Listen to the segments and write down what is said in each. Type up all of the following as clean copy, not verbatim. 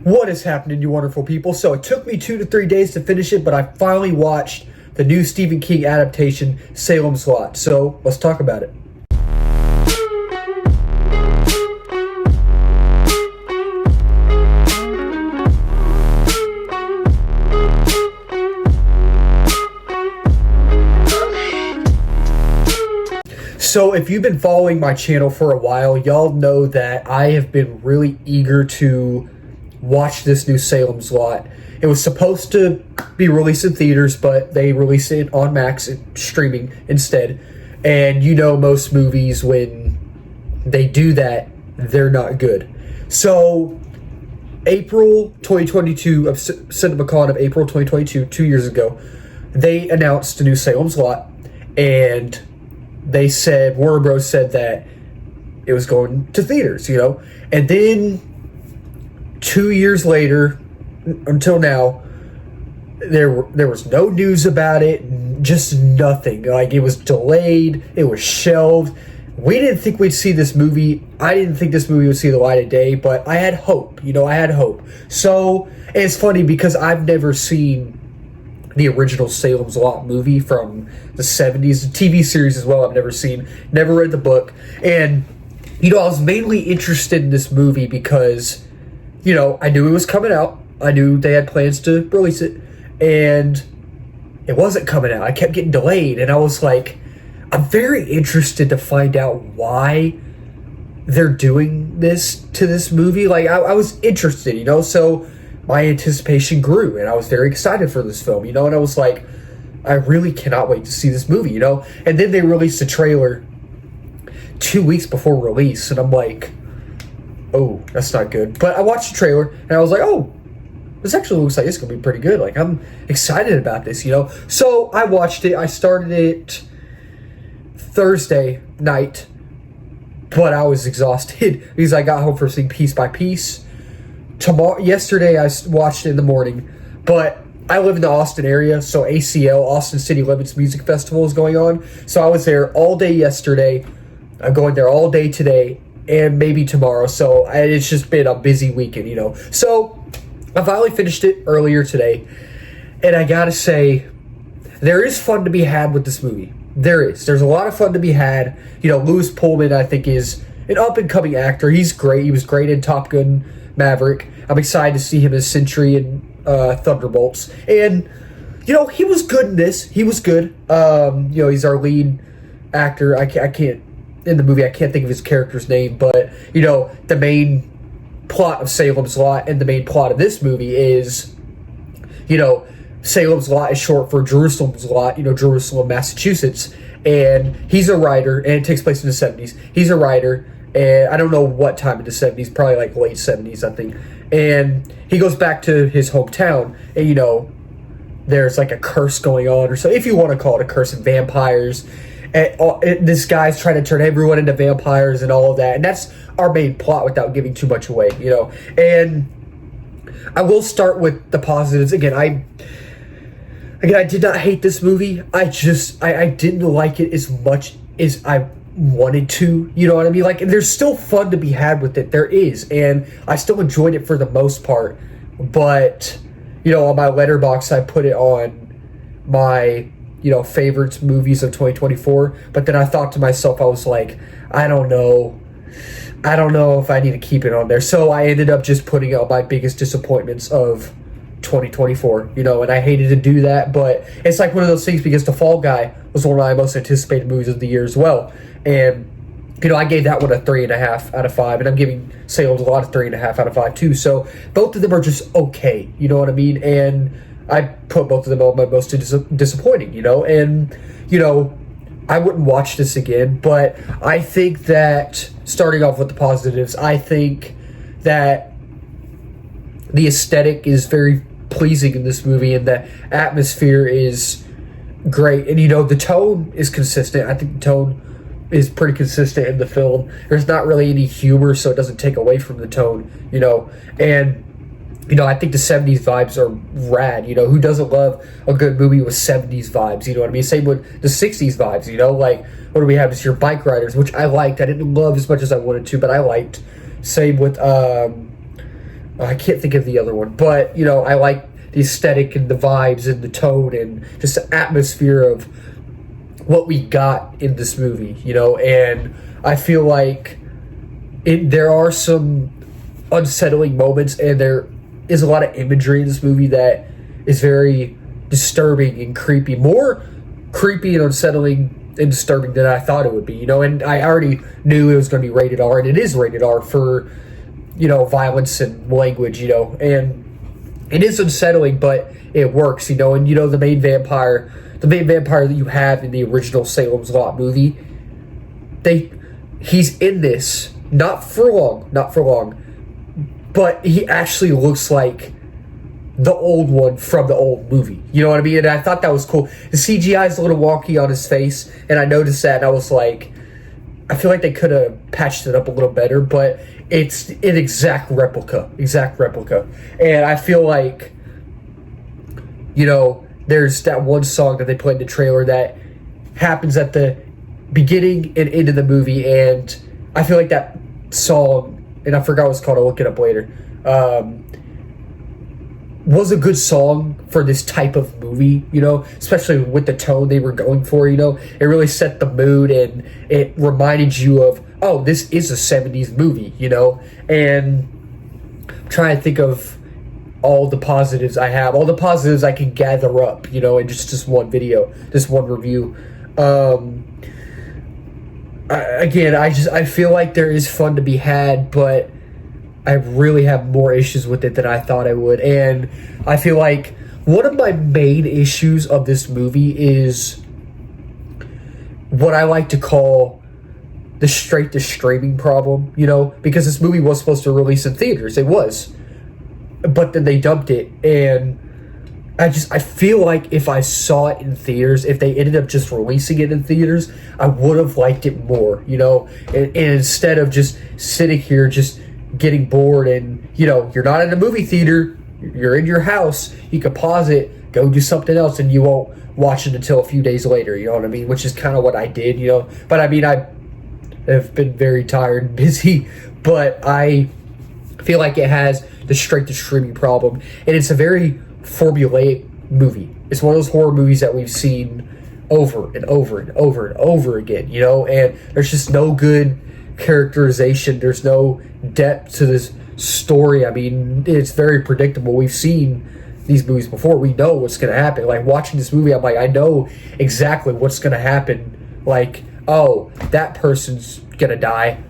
What is happening, you wonderful people? So it took me 2 to 3 days to finish it, but I finally watched the new Stephen King adaptation, Salem's Lot. So let's talk about it. So if you've been following my channel for a while, y'all know that I have been really eager to watch this new Salem's Lot. It was supposed to be released in theaters, but they released it on Max streaming instead. And you know most movies, when they do that, they're not good. So April 2022 of CinemaCon of April 2022, 2 years ago, they announced the new Salem's Lot, and they said, Warner Bros. Said that it was going to theaters, and then 2 years later, until now, there was no news about it, just nothing. Like, it was delayed, it was shelved. We didn't think we'd see this movie. I didn't think this movie would see the light of day, but I had hope, I had hope. So, it's funny because I've never seen the original Salem's Lot movie from the 70s, the TV series as well. I've never seen, never read the book. And, I was mainly interested in this movie because, I knew it was coming out. I knew they had plans to release it. And it wasn't coming out. I kept getting delayed. And I was like, I'm very interested to find out why they're doing this to this movie. Like, I was interested, so my anticipation grew, and I was very excited for this film, and I was like, I really cannot wait to see this movie, And then they released a trailer 2 weeks before release, and I'm like, oh, that's not good. But I watched the trailer, and I was like, oh, this actually looks like it's going to be pretty good. Like, I'm excited about this, So I watched it. I started it Thursday night, but I was exhausted because I got home from seeing piece by piece. Yesterday I watched it in the morning, but I live in the Austin area, so ACL, Austin City Limits Music Festival, is going on. So I was there all day yesterday. I'm going there all day today and maybe tomorrow. So it's just been a busy weekend, So I finally finished it earlier today, and I gotta say, there is fun to be had with this movie. There is. There's a lot of fun to be had. Louis Pullman, I think, is an up-and-coming actor. He's great. He was great in Top Gun Maverick. I'm excited to see him as Sentry in Thunderbolts. And, he was good in this. He was good. He's our lead actor. I can't, in the movie, I can't think of his character's name, but, the main plot of Salem's Lot and the main plot of this movie is, Salem's Lot is short for Jerusalem's Lot, Jerusalem, Massachusetts. And he's a writer, and it takes place in the 70s. He's a writer, and I don't know what time in the 70s, probably like late 70s, I think. And he goes back to his hometown, and, there's like a curse going on, or so, if you want to call it a curse, of vampires. And this guy's trying to turn everyone into vampires and all of that. And that's our main plot without giving too much away, And I will start with the positives. Again, I did not hate this movie. I didn't like it as much as I wanted to, you know what I mean? Like, there's still fun to be had with it. There is, and I still enjoyed it for the most part. But, on my Letterboxd, I put it on my, favorites movies of 2024. But then I thought to myself, I was like, I don't know if I need to keep it on there. So I ended up just putting out my biggest disappointments of 2024, and I hated to do that, but it's like one of those things because The Fall Guy was one of my most anticipated movies of the year as well. And, I gave that one a 3.5 out of 5, and I'm giving Salem's Lot a 3.5 out of 5 too. So both of them are just okay, you know what I mean? And I put both of them on my most disappointing, and, I wouldn't watch this again, but I think that, starting off with the positives, I think that the aesthetic is very pleasing in this movie, and the atmosphere is great. And, the tone is consistent. I think the tone is pretty consistent in the film. There's not really any humor, so it doesn't take away from the tone, And, I think the 70s vibes are rad. Who doesn't love a good movie with 70s vibes? You know what I mean? Same with the 60s vibes, like, what do we have this year? Bike Riders, which I liked. I didn't love as much as I wanted to, but I liked. Same with, I can't think of the other one, but you know, I like the aesthetic and the vibes and the tone and just the atmosphere of what we got in this movie, you know. And I feel like there are some unsettling moments, and there is a lot of imagery in this movie that is very disturbing and creepy, more creepy and unsettling and disturbing than I thought it would be, you know. And I already knew it was going to be rated R, and it is rated R for, you know, violence and language, you know. And it is unsettling, but it works, you know. And you know, the main vampire that you have in the original Salem's Lot movie, he's in this not for long, but he actually looks like the old one from the old movie. You know what I mean? And I thought that was cool. The CGI is a little wonky on his face, and I noticed that, and I was like, I feel like they could have patched it up a little better, but it's an exact replica. And I feel like, you know, there's that one song that they played in the trailer that happens at the beginning and end of the movie, and I feel like that song, and I forgot what it's called, I'll look it up later, was a good song for this type of movie, you know, especially with the tone they were going for, you know. It really set the mood, and it reminded you of, oh, this is a 70s movie, you know. And I'm trying to think of all the positives I can gather up, you know, in just one video, just one review. I feel like there is fun to be had, but I really have more issues with it than I thought I would. And I feel like one of my main issues of this movie is what I like to call the straight to streaming problem, you know, because this movie was supposed to release in theaters. It was. But then they dumped it, and I feel like if I saw it in theaters, if they ended up just releasing it in theaters, I would have liked it more, you know. And instead of just sitting here just getting bored, and you know, you're not in a movie theater, you're in your house, you could pause it, go do something else, and you won't watch it until a few days later, you know what I mean? Which is kind of what I did, you know. But I mean, I have been very tired and busy, but I feel like it has the straight to streaming problem, and it's a very formulaic movie. It's one of those horror movies that we've seen over and over and over and over again, you know. And there's just no good characterization, there's no depth to this story. I mean, it's very predictable. We've seen these movies before, we know what's going to happen. Like, watching this movie, I'm like, I know exactly what's going to happen. Like, oh, that person's going to die.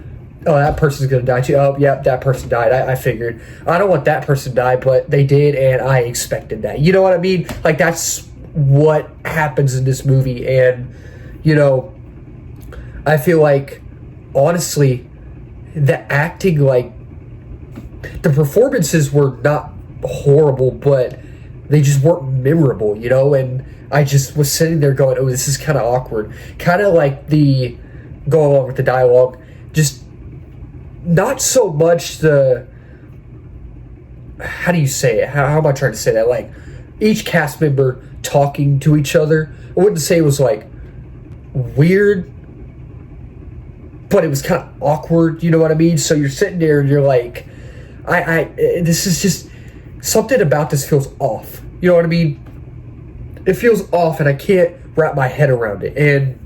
Oh, that person's going to die too. Oh, yeah, that person died. I figured. I don't want that person to die, but they did, and I expected that. You know what I mean? Like, that's what happens in this movie. And, you know, I feel like, honestly, the acting, like, the performances were not horrible, but they just weren't memorable, you know. And I just was sitting there going, oh, this is kind of awkward. Kind of like the, go along with the dialogue, just not so much the, how do you say it? How am I trying to say that? Like, each cast member talking to each other, I wouldn't say it was, like, weird, but it was kind of awkward, you know what I mean? So you're sitting there and you're like, this is just, something about this feels off. You know what I mean? It feels off, and I can't wrap my head around it. And,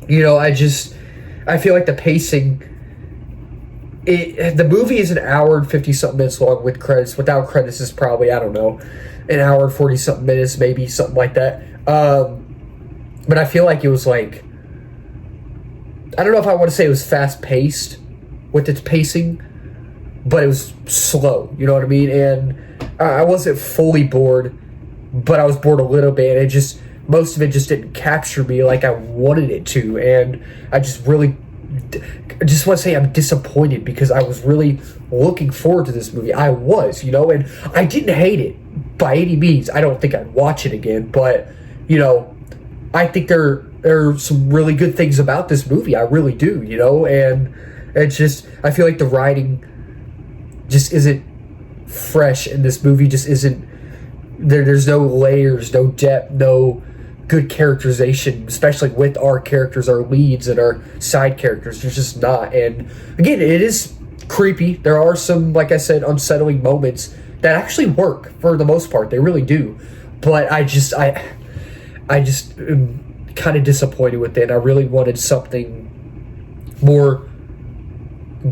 you know, I feel like the pacing, the movie is an hour and 50-something minutes long with credits. Without credits is probably, I don't know, an hour and 40-something minutes, maybe, something like that. But I feel like it was like, I don't know if I want to say it was fast-paced with its pacing, but it was slow, you know what I mean? And I wasn't fully bored, but I was bored a little bit, and most of it just didn't capture me like I wanted it to. And I just want to say I'm disappointed, because I was really looking forward to this movie. I was, you know, and I didn't hate it by any means. I don't think I'd watch it again, but, you know, I think there are some really good things about this movie. I really do, you know. And it's just, I feel like the writing just isn't fresh, and this movie just isn't, there's no layers, no depth, no good characterization, especially with our characters, our leads, and our side characters. There's just not. And again, it is creepy. There are some, like I said, unsettling moments that actually work for the most part. They really do. But I just am kind of disappointed with it. I really wanted something more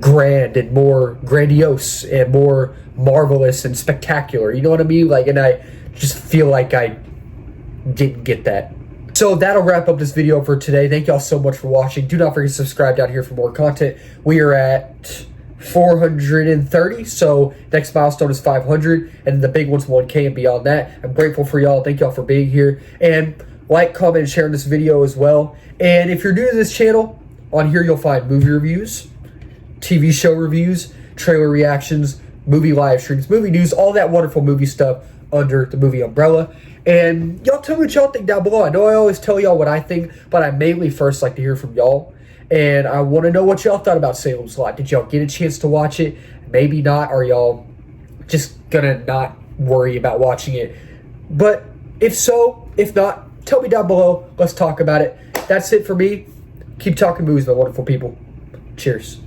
grand and more grandiose and more marvelous and spectacular. You know what I mean? Like, and I just feel like I didn't get that. So that'll wrap up this video for today. Thank y'all so much for watching. Do not forget to subscribe down here for more content. We are at 430, so next milestone is 500, and the big one's 1K and beyond that. I'm grateful for y'all. Thank y'all for being here, and like, comment, and share this video as well. And if you're new to this channel, on here you'll find movie reviews, TV show reviews, trailer reactions, movie live streams, movie news, all that wonderful movie stuff under the movie umbrella. And y'all tell me what y'all think down below. I know I always tell y'all what I think, but I mainly first like to hear from y'all. And I want to know what y'all thought about Salem's Lot. Did y'all get a chance to watch it? Maybe not. Are y'all just gonna not worry about watching it? But if so, if not, tell me down below. Let's talk about it. That's it for me. Keep talking movies, my wonderful people. Cheers.